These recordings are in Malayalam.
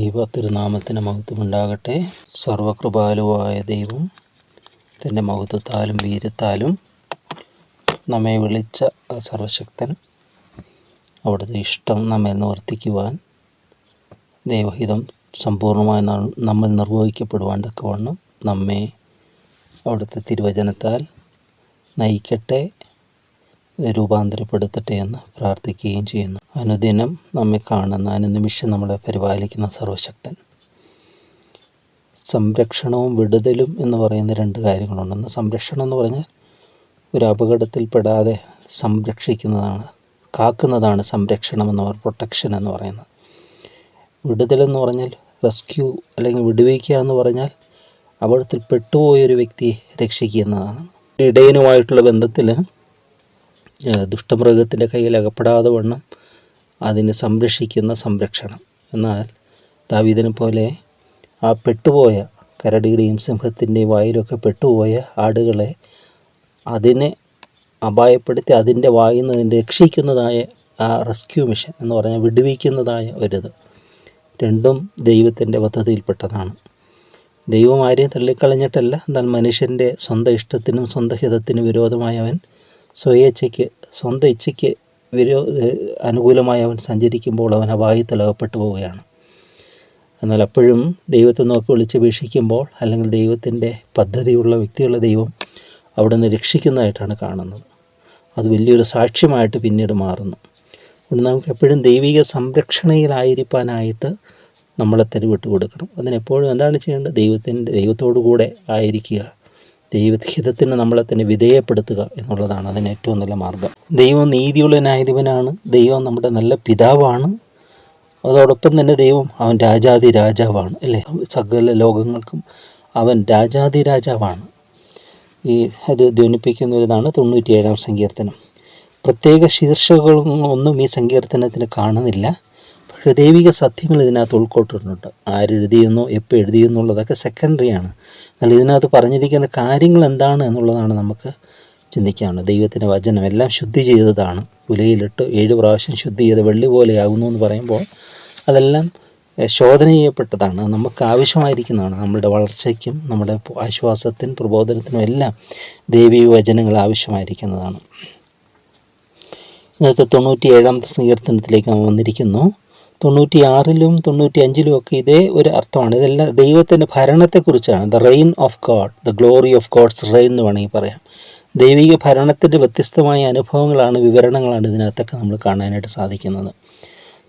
ദൈവ തിരുനാമത്തിന് മഹത്വമുണ്ടാകട്ടെ. സർവകൃപാലുവായ ദൈവം തൻ്റെ മഹത്വത്താലും വീര്യത്താലും നമ്മെ വിളിച്ച സർവശക്തൻ അവിടുത്തെ ഇഷ്ടം നമ്മെ നിവർത്തിക്കുവാൻ, ദൈവഹിതം സമ്പൂർണ്ണമായി നമ്മൾ നിർവഹിക്കപ്പെടുവാൻ തക്കവണ്ണം നമ്മെ അവിടുത്തെ തിരുവചനത്താൽ നയിക്കട്ടെ, രൂപാന്തരപ്പെടുത്തട്ടെ എന്ന് പ്രാർത്ഥിക്കുകയും ചെയ്യുന്നു. അനുദിനം നമ്മെ കാണുന്ന, അനുനിമിഷം നമ്മളെ പരിപാലിക്കുന്ന സർവശക്തൻ. സംരക്ഷണവും വിടുതലും എന്ന് പറയുന്ന രണ്ട് കാര്യങ്ങളുണ്ടെന്ന്. സംരക്ഷണം എന്ന് പറഞ്ഞാൽ ഒരു അപകടത്തിൽപ്പെടാതെ സംരക്ഷിക്കുന്നതാണ്, കാക്കുന്നതാണ് സംരക്ഷണം എന്ന് പറയുന്നത്, പ്രൊട്ടക്ഷൻ എന്ന് പറയുന്നത്. വിടുതലെന്ന് പറഞ്ഞാൽ റെസ്ക്യൂ അല്ലെങ്കിൽ വിടുവിക്കുക എന്ന് പറഞ്ഞാൽ അപകടത്തിൽ പെട്ടുപോയൊരു വ്യക്തിയെ രക്ഷിക്കുന്നതാണ്. ഇടയനുമായിട്ടുള്ള ബന്ധത്തിൽ ദുഷ്ടമൃഗത്തിൻ്റെ കയ്യിൽ അകപ്പെടാതെ വണ്ണം അതിനെ സംരക്ഷിക്കുന്ന സംരക്ഷണം. എന്നാൽ ദാവീദിനെ പോലെ ആ പെട്ടുപോയ കരടിയുടെയും സിംഹത്തിൻ്റെയും വായിലൊക്കെ പെട്ടുപോയ ആടുകളെ അതിനെ അപായപ്പെടുത്തി അതിൻ്റെ വായിൽ നിന്ന് രക്ഷിക്കുന്നതായ ആ റെസ്ക്യൂ മിഷൻ എന്ന് പറഞ്ഞാൽ വിടുവിക്കുന്നതായ ഒരിത്, രണ്ടും ദൈവത്തിൻ്റെ പദ്ധതിയിൽപ്പെട്ടതാണ്. ദൈവം ആരെയും തള്ളിക്കളഞ്ഞിട്ടല്ല, എന്നാൽ മനുഷ്യൻ്റെ സ്വന്തം ഇഷ്ടത്തിനും സ്വന്തം ഹിതത്തിനും വിരോധമായ അവൻ സ്വയേച്ഛയ്ക്ക്, സ്വന്തം ഇച്ഛയ്ക്ക് അനുകൂലമായി അവൻ സഞ്ചരിക്കുമ്പോൾ അവൻ അപായത്തിൽ അകപ്പെട്ടു പോവുകയാണ്. എന്നാൽ അപ്പോഴും ദൈവത്തെ നോക്കി വിളിച്ചപേക്ഷിക്കുമ്പോൾ, അല്ലെങ്കിൽ ദൈവത്തിൻ്റെ പദ്ധതിയുള്ള വ്യക്തികളെ ദൈവം അവിടെ നിന്ന് രക്ഷിക്കുന്നതായിട്ടാണ് കാണുന്നത്. അത് വലിയൊരു സാക്ഷ്യമായിട്ട് പിന്നീട് മാറുന്നു. അതുകൊണ്ട് നമുക്ക് എപ്പോഴും ദൈവിക സംരക്ഷണയിലായിരിക്കാനായിട്ട് നമ്മളെ തന്നെ വിട്ടുകൊടുക്കണം. അതിനെപ്പോഴും എന്താണ് ചെയ്യേണ്ടത്? ദൈവത്തോടു കൂടെ ആയിരിക്കുക, ദൈവഹിതത്തിന് നമ്മളെ തന്നെ വിധേയപ്പെടുത്തുക എന്നുള്ളതാണ് അതിന് ഏറ്റവും നല്ല മാർഗം. ദൈവം നീതിയുള്ള ന്യായാധിപനാണ്, ദൈവം നമ്മുടെ നല്ല പിതാവാണ്, അതോടൊപ്പം തന്നെ ദൈവം അവൻ രാജാതി രാജാവാണ്, അല്ലേ? സകല ലോകങ്ങൾക്കും അവൻ രാജാതി രാജാവാണ്. അത് ധ്വനിപ്പിക്കുന്ന ഒരിതാണ് 97-ാം സങ്കീർത്തനം. പ്രത്യേക ശീർഷകങ്ങളൊന്നും ഈ സങ്കീർത്തനത്തിന് കാണുന്നില്ല, പക്ഷേ ദൈവിക സത്യങ്ങൾ ഇതിനകത്ത് ഉൾക്കൊണ്ടിട്ടുണ്ട്. ആരെഴുതിയെന്നോ എപ്പോൾ എഴുതിയെന്നുള്ളതൊക്കെ സെക്കൻഡറിയാണ്. എന്നാൽ ഇതിനകത്ത് പറഞ്ഞിരിക്കുന്ന കാര്യങ്ങൾ എന്താണ് എന്നുള്ളതാണ് നമുക്ക് ചിന്തിക്കാനുള്ളത്. ദൈവത്തിൻ്റെ വചനം എല്ലാം ശുദ്ധി ചെയ്തതാണ്, ഉലയിലിട്ട് 7 പ്രാവശ്യം ശുദ്ധി ചെയ്ത് വെള്ളി പോലെയാകുന്നു എന്ന് പറയുമ്പോൾ അതെല്ലാം ശോധന ചെയ്യപ്പെട്ടതാണ്, നമുക്ക് ആവശ്യമായിരിക്കുന്നതാണ്. നമ്മുടെ വളർച്ചയ്ക്കും നമ്മുടെ ആശ്വാസത്തിനും പ്രബോധനത്തിനും എല്ലാം ദൈവിക വചനങ്ങൾ ആവശ്യമായിരിക്കുന്നതാണ്. ഇന്നത്തെ 97-ാമത്തെ സങ്കീർത്തനത്തിലേക്ക് വന്നിരിക്കുന്നു. 96-ലും 95-ലും ഒക്കെ ഇതേ ഒരു അർത്ഥമാണ്. ഇതെല്ലാം ദൈവത്തിൻ്റെ ഭരണത്തെക്കുറിച്ചാണ്. The reign of God, the glory of God's reign എന്ന് വേണമെങ്കിൽ പറയാം. ദൈവിക ഭരണത്തിൻ്റെ വ്യത്യസ്തമായ അനുഭവങ്ങളാണ്, വിവരണങ്ങളാണ് ഇതിനകത്തൊക്കെ നമ്മൾ കാണാനായിട്ട് സാധിക്കുന്നത്.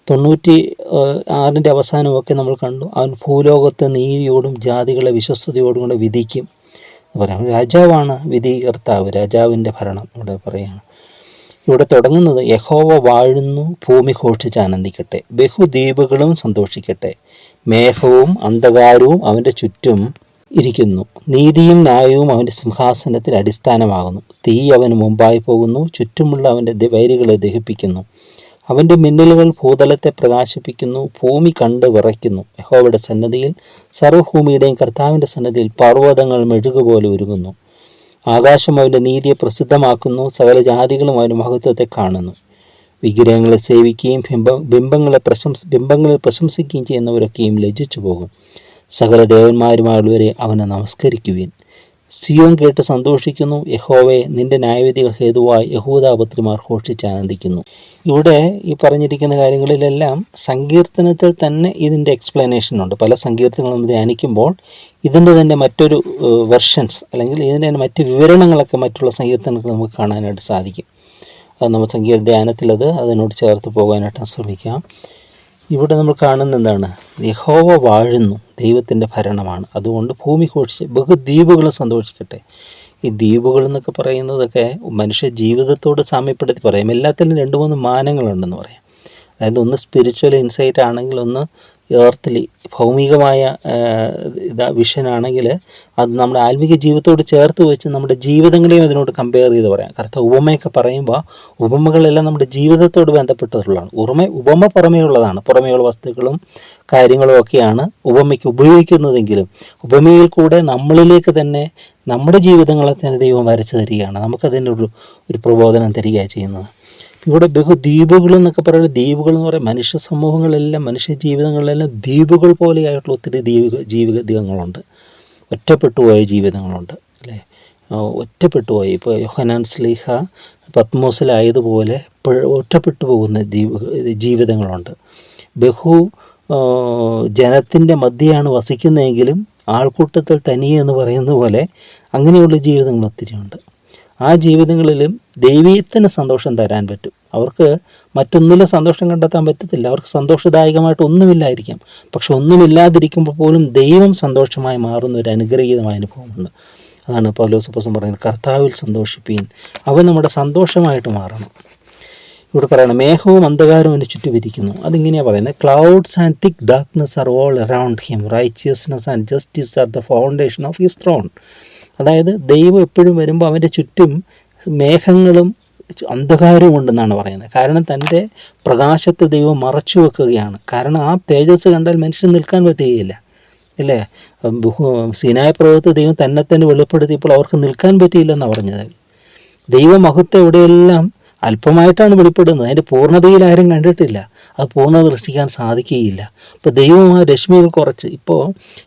96-ൻ്റെ അവസാനമൊക്കെ നമ്മൾ കണ്ടു, അവൻ ഭൂലോകത്തെ നീതിയോടും ജാതികളെ വിശ്വസ്തയോടും കൂടെ വിധിക്കും എന്ന് പറയാം. രാജാവാണ് വിധികർത്താവ്, രാജാവിൻ്റെ ഭരണം ഇവിടെ പറയുകയാണ്. ഇവിടെ തുടങ്ങുന്നത് യഹോവ വാഴുന്നു, ഭൂമി ഘോഷിച്ച് ആനന്ദിക്കട്ടെ, ബഹുദ്വീപുകളും സന്തോഷിക്കട്ടെ, മേഘവും അന്ധകാരവും അവൻ്റെ ചുറ്റും ഇരിക്കുന്നു, നീതിയും ന്യായവും അവൻ്റെ സിംഹാസനത്തിൽ അടിസ്ഥാനമാകുന്നു. തീ അവന് മുമ്പായി പോകുന്നു, ചുറ്റുമുള്ള അവൻ്റെ വൈരികളെ ദഹിപ്പിക്കുന്നു. അവൻ്റെ മിന്നലുകൾ ഭൂതലത്തെ പ്രകാശിപ്പിക്കുന്നു, ഭൂമി കണ്ട് വിറയ്ക്കുന്നു. യഹോവയുടെ സന്നദ്ധിയിൽ, സർവ്വഭൂമിയുടെയും കർത്താവിൻ്റെ സന്നദ്ധിയിൽ പർവ്വതങ്ങൾ മെഴുകുപോലെ ഉരുകുന്നു. ആകാശം അവൻ്റെ നീതിയെ പ്രസിദ്ധമാക്കുന്നു, സകല ജാതികളും അവൻ്റെ മഹത്വത്തെ കാണുന്നു. വിഗ്രഹങ്ങളെ സേവിക്കുകയും ബിംബങ്ങളെ പ്രശംസിക്കുകയും ചെയ്യുന്നവരൊക്കെയും ലജ്ജിച്ചു പോകും. സകല ദേവന്മാരുമായുള്ളവരെ അവനെ നമസ്കരിക്കുവിൻ. സിയോൻ കേട്ട് സന്തോഷിക്കുന്നു, യഹോവേ നിന്റെ ന്യായവിധികൾ ഹേതുവായി യഹൂദാപുത്രിമാർ ഘോഷിച്ച് ആനന്ദിക്കുന്നു. ഇവിടെ ഈ പറഞ്ഞിരിക്കുന്ന കാര്യങ്ങളിലെല്ലാം സങ്കീർത്തനത്തിൽ തന്നെ ഇതിൻ്റെ എക്സ്പ്ലനേഷനുണ്ട്. പല സങ്കീർത്തനങ്ങളും ധ്യാനിക്കുമ്പോൾ ഇതിൻ്റെ തന്നെ മറ്റൊരു വെർഷൻസ് അല്ലെങ്കിൽ ഇതിൻ്റെ തന്നെ മറ്റ് വിവരണങ്ങളൊക്കെ മറ്റുള്ള സങ്കീർത്തനങ്ങൾ നമുക്ക് കാണാനായിട്ട് സാധിക്കും. അത് നമ്മൾ ധ്യാനത്തിൽ അതിനോട് ചേർത്ത് പോകാനായിട്ട് ശ്രമിക്കാം. ഇവിടെ നമ്മൾ കാണുന്ന എന്താണ്? യഹോവ വാഴുന്നു, ദൈവത്തിൻ്റെ ഭരണമാണ്. അതുകൊണ്ട് ഭൂമി ഘോഷിച്ച് ബഹുദ്വീപുകൾ സന്തോഷിക്കട്ടെ. ഈ ദ്വീപുകൾ എന്നൊക്കെ പറയുന്നതൊക്കെ മനുഷ്യ ജീവിതത്തോട് സാമ്യപ്പെടുത്തി പറയാം. എല്ലാത്തിലും 2-3 മാനങ്ങളുണ്ടെന്ന് പറയാം. അതായത് ഒന്ന് സ്പിരിച്വൽ ഇൻസൈറ്റ് ആണെങ്കിൽ, ഒന്ന് എർത്തിലി ഭൗമികമായ വിഷനാണെങ്കിൽ അത് നമ്മുടെ ആത്മീക ജീവിതത്തോട് ചേർത്ത് വെച്ച് നമ്മുടെ ജീവിതങ്ങളെയും അതിനോട് കമ്പയർ ചെയ്ത് പറയാം. കറുത്ത ഉപമയൊക്കെ പറയുമ്പോൾ ഉപമകളെല്ലാം നമ്മുടെ ജീവിതത്തോട് ബന്ധപ്പെട്ടിട്ടുള്ളതാണ്. ഉപമ പുറമേയുള്ളതാണ്, പുറമേയുള്ള വസ്തുക്കളും കാര്യങ്ങളും ഒക്കെയാണ് ഉപമയ്ക്ക് ഉപയോഗിക്കുന്നതെങ്കിലും ഉപമയിൽ കൂടെ നമ്മളിലേക്ക് തന്നെ നമ്മുടെ ജീവിതങ്ങളെ തന്നെ ദൈവം വരച്ചു തരികയാണ്, നമുക്കതിനൊരു പ്രബോധനം തരികയാണ് ചെയ്യുന്നത്. ഇവിടെ ബഹുദ്വീപുകൾ എന്നൊക്കെ പറയുന്നത്, ദ്വീപുകൾ എന്ന് പറയുന്നത് മനുഷ്യ സമൂഹങ്ങളെല്ലാം, മനുഷ്യ ജീവിതങ്ങളിലെല്ലാം ദ്വീപുകൾ പോലെയായിട്ടുള്ള ഒത്തിരി ജീവിതങ്ങളുണ്ട്. ഒറ്റപ്പെട്ടു പോയ ജീവിതങ്ങളുണ്ട് അല്ലേ? ഒറ്റപ്പെട്ടു പോയി. ഇപ്പോൾ യോഹന്നാൻ ശ്ലീഹ പത്മോസിലായതുപോലെ ഒറ്റപ്പെട്ടു പോകുന്ന ജീവിതങ്ങളുണ്ട്. ബഹു ജനത്തിൻ്റെ മധ്യയാണ് വസിക്കുന്നതെങ്കിലും ആൾക്കൂട്ടത്തിൽ തനിയെ എന്ന് പറയുന്ന പോലെ അങ്ങനെയുള്ള ജീവിതങ്ങൾ ഒത്തിരിയുണ്ട്. ആ ജീവിതങ്ങളിലും ദൈവീകത്തിന് സന്തോഷം തരാൻ പറ്റും. അവർക്ക് മറ്റൊന്നിലും സന്തോഷം കണ്ടെത്താൻ പറ്റത്തില്ല, അവർക്ക് സന്തോഷദായകമായിട്ട് ഒന്നുമില്ലായിരിക്കാം. പക്ഷെ ഒന്നുമില്ലാതിരിക്കുമ്പോൾ പോലും ദൈവം സന്തോഷമായി മാറുന്ന ഒരു അനുഗ്രഹീതമായ അനുഭവമുണ്ട്. അതാണ് പൗലോസ് അപ്പോസ്തലൻ പറയുന്നത്, കർത്താവിൽ സന്തോഷിപ്പീൻ, അവൻ നമ്മുടെ സന്തോഷമായിട്ട് മാറണം. ഇവിടെ പറയണം, മേഘവും അന്ധകാരവും അവന് ചുറ്റുമിരിക്കുന്നു. അതിങ്ങനെയാണ് പറയുന്നത്, clouds and thick darkness are all around him, righteousness and justice are the foundation of his throne. അതായത് ദൈവം എപ്പോഴും വരുമ്പോൾ അവൻ്റെ ചുറ്റും മേഘങ്ങളും അന്ധകാരവും ഉണ്ടെന്നാണ് പറയുന്നത്. കാരണം തൻ്റെ പ്രകാശത്തെ ദൈവം മറച്ചു വെക്കുകയാണ്. കാരണം ആ തേജസ് കണ്ടാൽ മനുഷ്യൻ നിൽക്കാൻ പറ്റുകയില്ല അല്ലേ? സീനായ പർവ്വതത്തിൽ ദൈവം തന്നെ വെളിപ്പെടുത്തിയപ്പോൾ അവർക്ക് നിൽക്കാൻ പറ്റിയില്ലെന്നാണ് പറഞ്ഞത്. ദൈവമഹത്വം എവിടെയെല്ലാം അല്പമായിട്ടാണ് വെളിപ്പെടുന്നത്, അതിൻ്റെ പൂർണ്ണതയിൽ ആരും കണ്ടിട്ടില്ല, അത് പൂർണ്ണത ദർശിക്കാൻ സാധിക്കുകയില്ല. ഇപ്പോൾ ദൈവം ആ രശ്മികൾ കുറച്ച്, ഇപ്പോൾ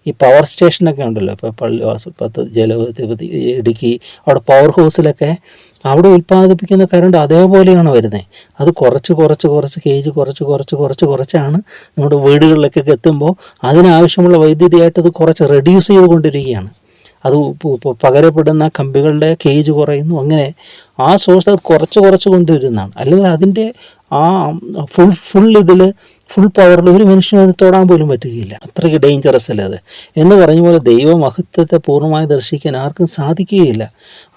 ഈ പവർ സ്റ്റേഷനൊക്കെ ഉണ്ടല്ലോ, ഇപ്പോൾ പള്ളിവാസൽ ജലപതി ഇടുക്കി അവിടെ പവർ ഹൗസിലൊക്കെ അവിടെ ഉൽപ്പാദിപ്പിക്കുന്ന കറണ്ട് അതേപോലെയാണ് വരുന്നത്. അത് കുറച്ച് കേജ് കുറച്ചാണ് നമ്മുടെ വീടുകളിലൊക്കെ എത്തുമ്പോൾ അതിനാവശ്യമുള്ള വൈദ്യുതിയായിട്ട് അത് കുറച്ച് റെഡ്യൂസ് ചെയ്തുകൊണ്ടിരിക്കുകയാണ്. അത് പകരപ്പെടുന്ന കമ്പികളുടെ കേജ് കുറയുന്നു. അങ്ങനെ ആ സോഴ്സ് അത് കുറച്ച് കൊണ്ടുവരുന്നതാണ്. അല്ലെങ്കിൽ അതിൻ്റെ ആ ഫുൾ പവറിൽ ഒരു മനുഷ്യനും അത് തൊടാൻ പോലും പറ്റുകയില്ല. അത്രയ്ക്ക് ഡേഞ്ചറസ് അല്ലേ അത്. എന്ന് പറഞ്ഞ പോലെ ദൈവമഹത്വത്തെ പൂർണ്ണമായി ദർശിക്കാൻ ആർക്കും സാധിക്കുകയില്ല.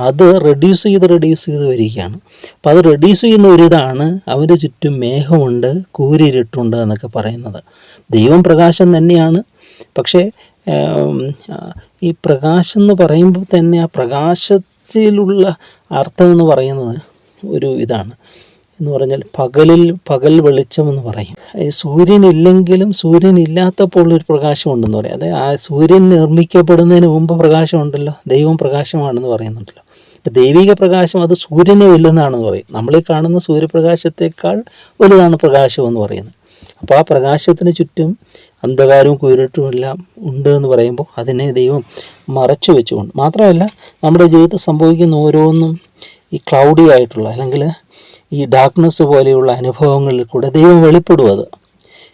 അത് റെഡ്യൂസ് ചെയ്ത് വരികയാണ്. അപ്പോൾ അത് റെഡ്യൂസ് ചെയ്യുന്ന ഒരിതാണ് അവൻ്റെ ചുറ്റും മേഘമുണ്ട്, കൂരിരുട്ടുണ്ട് എന്നൊക്കെ പറയുന്നത്. ദൈവം പ്രകാശം തന്നെയാണ്. പക്ഷേ ഈ പ്രകാശം എന്ന് പറയുമ്പോൾ തന്നെ ആ പ്രകാശത്തിലുള്ള അർത്ഥം എന്ന് പറയുന്നത് ഒരു ഇതാണ് എന്ന് പറഞ്ഞാൽ പകൽ വെളിച്ചം എന്ന് പറയും. സൂര്യനില്ലെങ്കിലും സൂര്യനില്ലാത്തപ്പോൾ ഒരു പ്രകാശം ഉണ്ടെന്ന് പറയും. അതായത് ആ സൂര്യൻ നിർമ്മിക്കപ്പെടുന്നതിന് മുമ്പ് പ്രകാശമുണ്ടല്ലോ, ദൈവം പ്രകാശമാണെന്ന് പറയുന്നുണ്ടല്ലോ. ഇപ്പം ദൈവിക പ്രകാശം അത് സൂര്യനെ വലുതാണെന്ന് പറയും. നമ്മളീ കാണുന്ന സൂര്യപ്രകാശത്തേക്കാൾ വലുതാണ് പ്രകാശം എന്ന് പറയുന്നത്. അപ്പോൾ ആ പ്രകാശത്തിന് ചുറ്റും അന്ധകാരവും കുരുട്ടും എല്ലാം ഉണ്ട് എന്ന് പറയുമ്പോൾ അതിനെ ദൈവം മറച്ചു വെച്ചുകൊണ്ട്, മാത്രമല്ല നമ്മുടെ ജീവിതത്തിൽ സംഭവിക്കുന്ന ഓരോന്നും ഈ ക്ലൗഡി ആയിട്ടുള്ള അല്ലെങ്കിൽ ഈ ഡാർക്ക്നെസ് പോലെയുള്ള അനുഭവങ്ങളിൽ കൂടെ ദൈവം വെളിപ്പെടും. അത്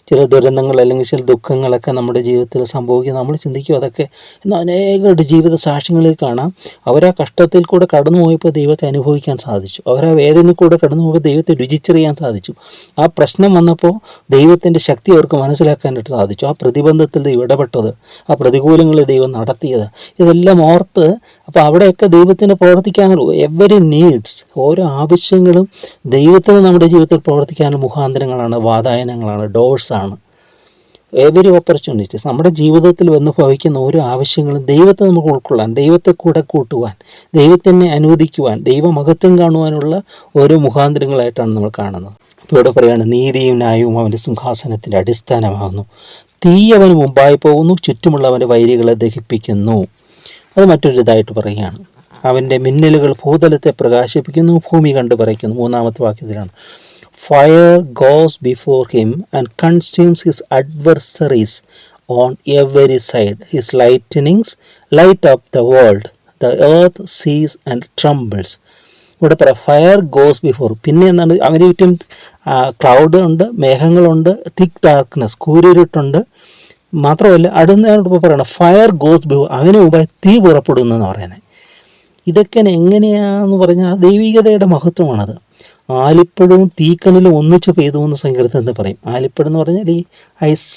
ചില ദുരന്തങ്ങൾ അല്ലെങ്കിൽ ചില ദുഃഖങ്ങളൊക്കെ നമ്മുടെ ജീവിതത്തിൽ സംഭവിക്കും. നമ്മൾ ചിന്തിക്കും അതൊക്കെ, എന്നാൽ അനേകരുടെ ജീവിത സാക്ഷ്യങ്ങളിൽ കാണാം, അവരാ കഷ്ടത്തിൽ കൂടെ കടന്നു പോയപ്പോൾ ദൈവത്തെ അനുഭവിക്കാൻ സാധിച്ചു, അവരാ വേദനയിൽ കൂടെ കടന്നു പോയപ്പോൾ ദൈവത്തെ രുചിച്ചറിയാൻ സാധിച്ചു, ആ പ്രശ്നം വന്നപ്പോൾ ദൈവത്തിൻ്റെ ശക്തി അവർക്ക് മനസ്സിലാക്കാനായിട്ട് സാധിച്ചു, ആ പ്രതിബന്ധത്തിൽ ദൈവം ഇടപെട്ടത്, ആ പ്രതികൂലങ്ങളിൽ ദൈവം നടത്തിയത്, ഇതെല്ലാം ഓർത്ത് അപ്പോൾ അവിടെയൊക്കെ ദൈവത്തിന് പ്രവർത്തിക്കാനുള്ള എവരി നീഡ്സ്, ഓരോ ആവശ്യങ്ങളും ദൈവത്തിന് നമ്മുടെ ജീവിതത്തിൽ പ്രവർത്തിക്കാനുള്ള മുഖാന്തരങ്ങളാണ്, വാതായനങ്ങളാണ്, ഡോഴ്സാണ്. എവരി ഓപ്പർച്യൂണിറ്റീസ് നമ്മുടെ ജീവിതത്തിൽ വന്ന് ഭവിക്കുന്ന ഓരോ ആവശ്യങ്ങളും ദൈവത്തെ നമുക്ക് ഉൾക്കൊള്ളാൻ, ദൈവത്തെ കൂടെ കൂട്ടുവാൻ, ദൈവത്തിനെ അനുവദിക്കുവാൻ, ദൈവമഹത്വം കാണുവാനുള്ള ഓരോ മുഖാന്തരങ്ങളായിട്ടാണ് നമ്മൾ കാണുന്നത്. ഇപ്പോൾ ഇവിടെ പറയുകയാണ്, നീതിയും ന്യായവും അവൻ്റെ സിംഹാസനത്തിൻ്റെ അടിസ്ഥാനമാകുന്നു, തീ അവന് മുമ്പായി പോകുന്നു, ചുറ്റുമുള്ളവൻ്റെ വൈരികളെ ദഹിപ്പിക്കുന്നു. അത് മറ്റൊരിതായിട്ട് പറയുകയാണ്. അവൻ്റെ മിന്നലുകൾ ഭൂതലത്തെ പ്രകാശിപ്പിക്കുന്നു, ഭൂമി കണ്ടു പറയ്ക്കുന്നു. 3-ാമത്തെ വാക്യത്തിലാണ്, fire goes before him and consumes his adversaries on every side, his lightnings light up the world, the earth sees and trembles. ഇവിടെ പറയാം ഫയർ ഗോസ് ബിഫോർ, പിന്നെ എന്താണ്, അവന് ചുറ്റും ക്ലൗഡ് ഉണ്ട്, മേഘങ്ങളുണ്ട്, തിക് ഡാർക്ക്നെസ്, കൂരിരുട്ടുണ്ട്. മാത്രമല്ല അടുത്ത പറയണം ഫയർ ഗോസ് ബിഫോർ, അവന് മുമ്പായി തീ പുറപ്പെടുന്നു എന്ന് പറയുന്നത്. ഇതൊക്കെ എങ്ങനെയാണെന്ന് പറഞ്ഞാൽ ദൈവികതയുടെ മഹത്വമാണത്. ആലിപ്പഴവും തീക്കനലും ഒന്നിച്ച് പെയ്തു എന്ന് സങ്കീർത്തനത്തിൽ പറയും. ആലിപ്പഴം എന്ന് പറഞ്ഞാൽ ഈ ഐസ്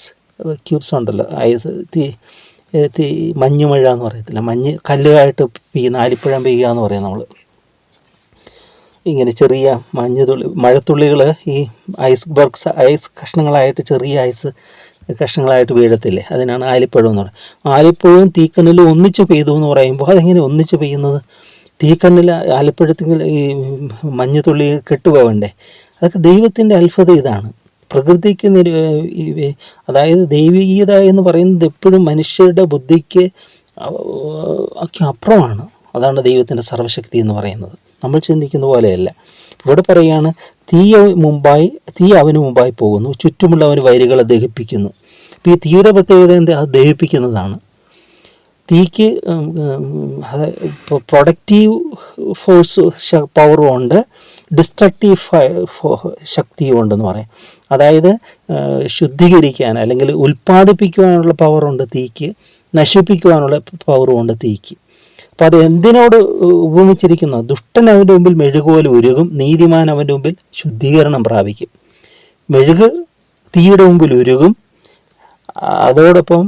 ക്യൂബ്സ് ഉണ്ടല്ലോ, ഐസ് തീ മഞ്ഞുമഴ എന്ന് പറയത്തില്ല, മഞ്ഞ് കല്ലുമായിട്ട് പെയ്യുന്ന ആലിപ്പഴം പെയ്യുക എന്ന് പറയും നമ്മൾ. ഇങ്ങനെ ചെറിയ മഴത്തുള്ളികൾ ഈ ഐസ് കഷ്ണങ്ങളായിട്ട്, ചെറിയ ഐസ് കഷ്ണങ്ങളായിട്ട് വീഴത്തില്ലേ, അതിനാണ് ആലിപ്പഴം എന്ന് പറയുന്നത്. ആലിപ്പഴവും തീക്കനലും ഒന്നിച്ച് പെയ്തു എന്ന് പറയുമ്പോൾ അതെങ്ങനെ ഒന്നിച്ച് പെയ്യുന്നത്? തീക്കനൽ ആലിപ്പഴത്തിൽ ഈ മഞ്ഞുതുള്ളി കെട്ടുപോകണ്ടേ? അതൊക്കെ ദൈവത്തിൻ്റെ അത്ഭുതം. ഇതാണ് പ്രകൃതിക്ക് അതായത് ദൈവികത എന്ന് പറയുന്നത് എപ്പോഴും മനുഷ്യരുടെ ബുദ്ധിക്ക് അപ്പുറമാണ്. അതാണ് ദൈവത്തിൻ്റെ സർവ്വശക്തി എന്ന് പറയുന്നത്. നമ്മൾ ചിന്തിക്കുന്ന പോലെയല്ല. ഇവിടെ പറയുകയാണ് തീ അവന് മുമ്പായി പോകുന്നു, ചുറ്റുമുള്ളവന് വൈരികളെ ദഹിപ്പിക്കുന്നു. അപ്പോൾ ഈ തീയുടെ പ്രത്യേകത എന്താ? അത് ദഹിപ്പിക്കുന്നതാണ്. തീക്ക് പ്രൊഡക്റ്റീവ് ഫോഴ്സ് പവറും ഉണ്ട്, ഡിസ്ട്രക്റ്റീവ് ശക്തിയും ഉണ്ടെന്ന് പറയാം. അതായത് ശുദ്ധീകരിക്കാൻ അല്ലെങ്കിൽ ഉൽപ്പാദിപ്പിക്കുവാനുള്ള പവറുണ്ട് തീക്ക്, നശിപ്പിക്കുവാനുള്ള പവറും ഉണ്ട് തീക്ക്. അപ്പോൾ അത് എന്തിനോട് ഉപമിച്ചിരിക്കുന്നു? ദുഷ്ടൻ അവൻ്റെ മുമ്പിൽ മെഴുകുപോലെ ഉരുകും, നീതിമാൻ അവൻ്റെ മുമ്പിൽ ശുദ്ധീകരണം പ്രാപിക്കും. മെഴുക് തീയുടെ മുമ്പിൽ ഉരുകും, അതോടൊപ്പം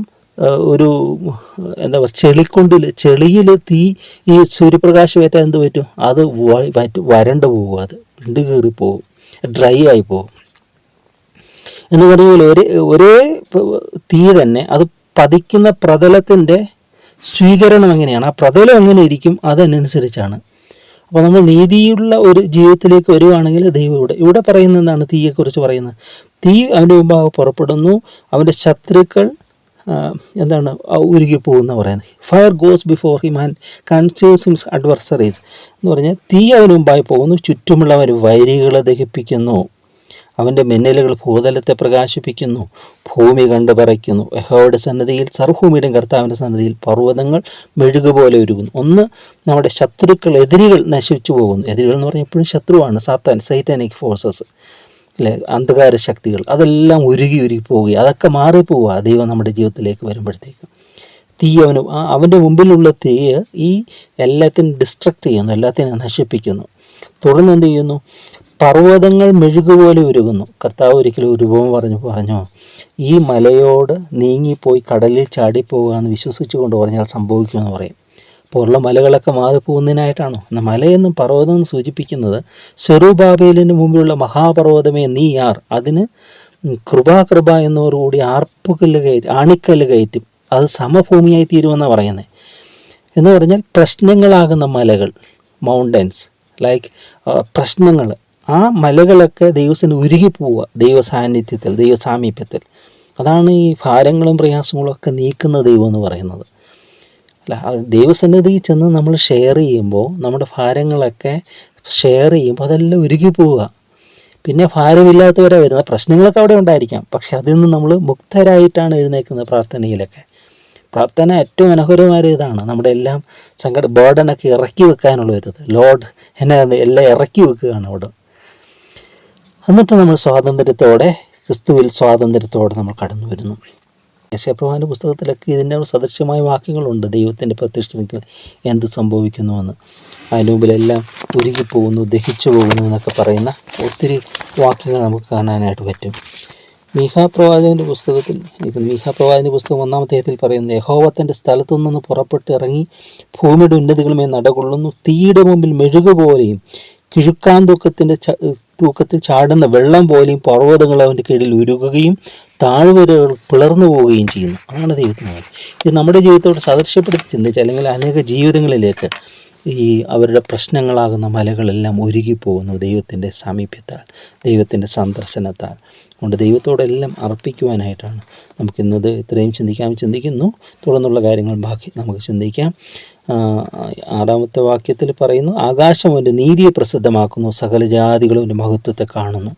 ഒരു എന്താ പറയുക, ചെളിയിൽ തീ ഈ സൂര്യപ്രകാശം ഏറ്റാൽ എന്ത് പറ്റും? അത് വരണ്ടു പോകും, അത് വിണ്ടുകീറി പോകും, ഡ്രൈ ആയി പോകും. എന്ന് പറയുമ്പോൾ ഒരേ തീ തന്നെ അത് പതിക്കുന്ന പ്രതലത്തിൻ്റെ സ്വീകരണം എങ്ങനെയാണ്, ആ പ്രതലം എങ്ങനെ ഇരിക്കും, അതനുസരിച്ചാണ്. അപ്പോൾ നമ്മൾ നീതിയുള്ള ഒരു ജീവിതത്തിലേക്ക് വരുവാണെങ്കിൽ ദൈവം ഇവിടെ പറയുന്ന എന്താണ്? തീയെക്കുറിച്ച് പറയുന്നത്. തീ അവൻ്റെ മുമ്പാകെ പുറപ്പെടുന്നു, അവൻ്റെ ശത്രുക്കൾ എന്താണ് ഉരുകിപ്പോകുന്ന പറയുന്നത്. Fire goes before him and consumes his adversaries എന്ന് പറഞ്ഞാൽ തീ അവന് മുമ്പായി പോകുന്നു, ചുറ്റുമുള്ളവർ വൈരികളെ ദഹിപ്പിക്കുന്നു. അവൻ്റെ മിന്നലുകൾ ഭൂതലത്തെ പ്രകാശിപ്പിക്കുന്നു, ഭൂമി കണ്ടു പറയ്ക്കുന്നു. യഹോവയുടെ സന്നിധിയിൽ, സർവ്വഭൂമിയുടെയും കർത്താവിൻ്റെ സന്നിധിയിൽ പർവ്വതങ്ങൾ മെഴുകുപോലെ ഉരുകുന്നു. ഒന്ന്, നമ്മുടെ ശത്രുക്കൾ, എതിരികൾ നശിച്ചു പോകുന്നു. എതിരികൾ എന്ന് പറഞ്ഞാൽ എപ്പോഴും ശത്രുവാണ്, സൈറ്റാനിക് ഫോഴ്സസ് അല്ലേ, അന്ധകാര ശക്തികൾ, അതെല്ലാം ഉരുകി പോവുക, അതൊക്കെ മാറിപ്പോവുക ദൈവം നമ്മുടെ ജീവിതത്തിലേക്ക് വരുമ്പോഴത്തേക്ക്. തീ അവൻ്റെ മുമ്പിലുള്ള തീ ഈ എല്ലാത്തിനും ഡിസ്ട്രക്റ്റ് ചെയ്യുന്നു, എല്ലാത്തിനും നശിപ്പിക്കുന്നു. തുടർന്ന് എന്ത് ചെയ്യുന്നു? പർവ്വതങ്ങൾ മെഴുകുപോലെ ഉരുകുന്നു. കർത്താവ് ഒരിക്കലും ഒരു ഉപമ പറഞ്ഞോ, ഈ മലയോട് നീങ്ങിപ്പോയി കടലിൽ ചാടിപ്പോവുക എന്ന് വിശ്വസിച്ചുകൊണ്ട് പറഞ്ഞാൽ സംഭവിക്കുമെന്ന് പറയും. അപ്പോൾ ഉള്ള മലകളൊക്കെ മാറിപ്പോകുന്നതിനായിട്ടാണോ? എന്നാൽ മലയെന്നും പർവ്വതം സൂചിപ്പിക്കുന്നത് സെറുബാബേലിന് മുമ്പിലുള്ള മഹാപർവ്വതമേ നീ ആർ, അതിന് കൃപ എന്നോടുകൂടി ആണിക്കല്ല് കയറ്റും, അത് സമഭൂമിയായി തീരുമെന്നാണ് പറയുന്നത്. എന്ന് പറഞ്ഞാൽ പ്രശ്നങ്ങളാകുന്ന മലകൾ, മൗണ്ടൻസ് ലൈക്ക് പ്രശ്നങ്ങൾ, ആ മലകളൊക്കെ ദൈവത്തിന് ഉരുകിപ്പോവുക ദൈവ സാന്നിധ്യത്തിൽ, ദൈവ സാമീപ്യത്തിൽ. അതാണ് ഈ ഭാരങ്ങളും പ്രയാസങ്ങളും ഒക്കെ നീക്കുന്ന ദൈവം എന്ന് പറയുന്നത്. അല്ല, ദൈവസന്നിധിയിൽ ചെന്ന് നമ്മൾ ഷെയർ ചെയ്യുമ്പോൾ, നമ്മുടെ ഭാരങ്ങളൊക്കെ ഷെയർ ചെയ്യുമ്പോൾ അതെല്ലാം ഉരുകി പോവുക. പിന്നെ ഭാരമില്ലാത്തവരെ വരുന്നത്, പ്രശ്നങ്ങളൊക്കെ അവിടെ ഉണ്ടായിരിക്കാം, പക്ഷെ അതിൽ നിന്ന് നമ്മൾ മുക്തരായിട്ടാണ് എഴുന്നേൽക്കുന്നത്. പ്രാർത്ഥനയിലൊക്കെ പ്രാർത്ഥന ഏറ്റവും മനോഹരമായ ഇതാണ്, നമ്മുടെ എല്ലാം ബേർഡനൊക്കെ ഇറക്കി വെക്കാനുള്ള ഒരു ലോഡ് എല്ലാം ഇറക്കി വെക്കുകയാണ് അവിടെ. എന്നിട്ട് നമ്മൾ ക്രിസ്തുവിൽ സ്വാതന്ത്ര്യത്തോടെ നമ്മൾ കടന്നു വരുന്നു. യെശയ്യാപ്രവാചകന്റെ പുസ്തകത്തിലൊക്കെ ഇതിൻ്റെ സദൃശ്യമായ വാക്യങ്ങളുണ്ട്. ദൈവത്തിൻ്റെ പ്രത്യക്ഷതയ്ക്ക് എന്ത് സംഭവിക്കുന്നുവെന്ന്, അതിന് മുമ്പിലെല്ലാം ഉരുകിപ്പോകുന്നു, ദഹിച്ചു പോകുന്നു എന്നൊക്കെ പറയുന്ന ഒത്തിരി വാക്യങ്ങൾ നമുക്ക് കാണാനായിട്ട് പറ്റും. മീഖാപ്രവാചകൻ്റെ പുസ്തകത്തിൽ 1-ാം അധ്യായത്തിൽ പറയുന്നു, യഹോവ തൻ്റെ സ്ഥലത്തു നിന്ന് പുറപ്പെട്ട് ഇറങ്ങി ഭൂമിയുടെ ഉന്നതികളുമേ നടകൊള്ളുന്നു. തീയുടെ മുമ്പിൽ മെഴുകുപോലെയും കിഴുക്കാൻ തൂക്കത്തിൽ ചാടുന്ന വെള്ളം പോലെയും പർവ്വതങ്ങൾ അവൻ്റെ കീഴിൽ ഉരുകുകയും താഴ്വരകൾ പിളർന്നു പോവുകയും ചെയ്യുന്നു. അതാണ് ദൈവത്തിന്. ഇത് നമ്മുടെ ജീവിതത്തോട് സദൃശ്യപ്പെടുത്തി ചിന്തിച്ച്, അല്ലെങ്കിൽ അനേക ജീവിതങ്ങളിലേക്ക് ഈ അവരുടെ പ്രശ്നങ്ങളാകുന്ന മലകളെല്ലാം ഉരുകിപ്പോകുന്നു ദൈവത്തിൻ്റെ സാമീപ്യത്താൽ, ദൈവത്തിൻ്റെ സന്ദർശനത്താൽ. അതുകൊണ്ട് ദൈവത്തോടെല്ലാം അർപ്പിക്കുവാനായിട്ടാണ് നമുക്കിന്നത് ഇത്രയും ചിന്തിക്കുന്നു. തുടർന്നുള്ള കാര്യങ്ങൾ ബാക്കി നമുക്ക് ചിന്തിക്കാം. 6-ാമത്തെ വാക്യത്തിൽ പറയുന്നു, ആകാശം അവൻ്റെ നീതിയെ പ്രസിദ്ധമാക്കുന്നു, സകല ജാതികളും അവൻ്റെ മഹത്വത്തെ കാണുന്നു.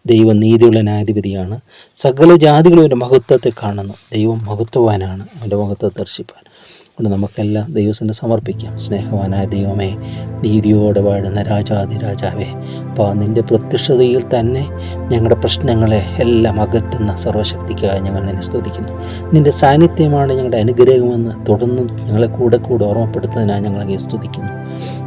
ദൈവം നീതിയുള്ള ന്യായാധിപതിയാണ്, സകല ജാതികളും അവൻ്റെ മഹത്വത്തെ കാണുന്നു. ദൈവം മഹത്വവാനാണ്, അവൻ്റെ മഹത്വത്തെ ദർശിപ്പാൻ. അതുകൊണ്ട് നമുക്കെല്ലാം ദൈവത്തിന് സമർപ്പിക്കാം. സ്നേഹവാനായ ദൈവമേ, നീതിയോടെ വാഴുന്ന രാജാവേ, നിൻ്റെ പ്രത്യക്ഷതയിൽ തന്നെ ഞങ്ങളുടെ പ്രശ്നങ്ങളെ എല്ലാം അകറ്റുന്ന സർവശക്തിക്കായി ഞങ്ങൾ നിന്നെ സ്തുതിക്കുന്നു. നിൻ്റെ സാന്നിധ്യമാണ് ഞങ്ങളുടെ അനുഗ്രഹമെന്ന് തുടർന്നും ഞങ്ങളെ കൂടെ ഓർമ്മപ്പെടുത്തുന്നതിനായി ഞങ്ങളെ സ്തുതിക്കുന്നു.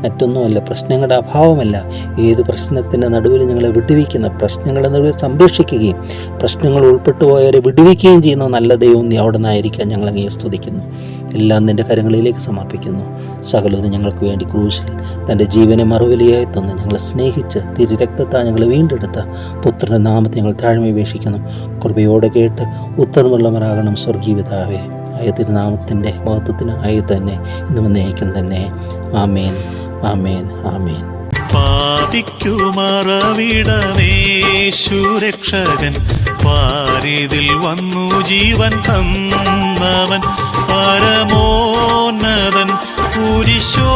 മറ്റൊന്നുമല്ല, പ്രശ്നങ്ങളുടെ അഭാവമല്ല, ഏത് പ്രശ്നത്തിൻ്റെ നടുവിൽ ഞങ്ങളെ വിടുവിക്കുന്ന, പ്രശ്നങ്ങളുടെ നടുവിൽ സംരക്ഷിക്കുകയും പ്രശ്നങ്ങൾ ഉൾപ്പെട്ടു പോയവരെ വിടുവിക്കുകയും ചെയ്യുന്ന നല്ല ദൈവം നീ അവിടെ നിന്നായിരിക്കാൻ ഞങ്ങളങ്ങേ സ്തുതിക്കുന്നു. എല്ലാം നിൻ്റെ കരങ്ങളിലേക്ക് സമർപ്പിക്കുന്നു. സകലതും ഞങ്ങൾക്ക് വേണ്ടി ക്രൂശിൽ തൻ്റെ ജീവനെ മറുവിലയായി തന്ന് ഞങ്ങളെ സ്നേഹിച്ച് തിരുരക്തത്താൽ ഞങ്ങളെ വീണ്ടെടുത്ത പുത്രൻ്റെ നാമത്തെ ഞങ്ങൾ താഴ്മയപേക്ഷിക്കുന്നു. കൃപയോടെ കേട്ട് ഉത്തരമുള്ളവരാകണം സ്വർഗീയ പിതാവേ. ആയ തിരുനാമത്തിൻ്റെ മഹത്വത്തിനായി തന്നെ ഇന്നും നയിക്കും തന്നെ. ആമേൻ, ആമേൻ, ആമേൻ. പാപിക്കുമറവിടമേശുരക്ഷകൻ പാരിതിൽ വന്നു ജീവൻ തന്നവൻ പരമോന്നതൻ കുരിശോ